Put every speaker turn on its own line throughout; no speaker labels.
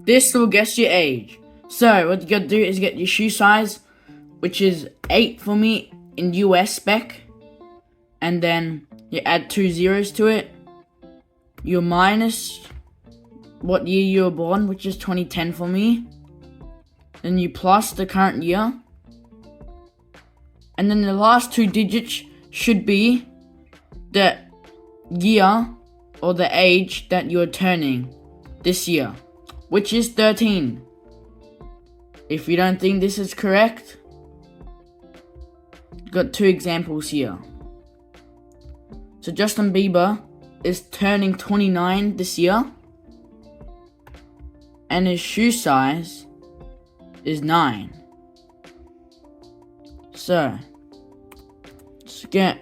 This will guess your age. So what you gotta do is get your shoe size, which is 8 for me in US spec, and then you add 2 zeros to it. You minus what year you were born, which is 2010 for me. Then you plus the current year. And then the last 2 digits should be the year or the age that you're turning this year, which is 13. If you don't think this is correct, got 2 examples here. So Justin Bieber is turning 29 this year, and his shoe size is 9. So let's get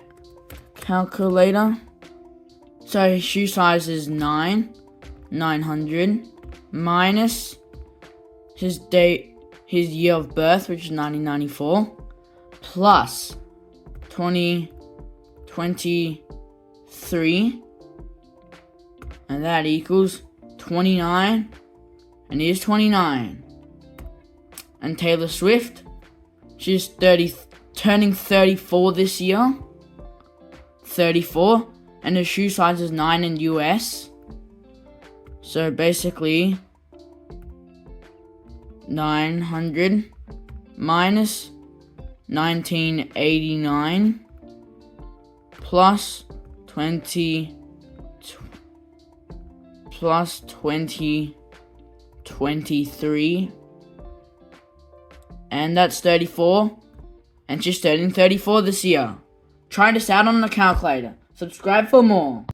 calculator. So his shoe size is 900 minus his year of birth, which is 1994, plus 2023, and that equals 29, and he is 29. And Taylor Swift, she's turning 34 this year, 34, and her shoe size is 9 in US. So basically 900 minus 1989 plus 2023, and that's 34, and she's turning 34 this year. Try this out on the calculator. Subscribe for more.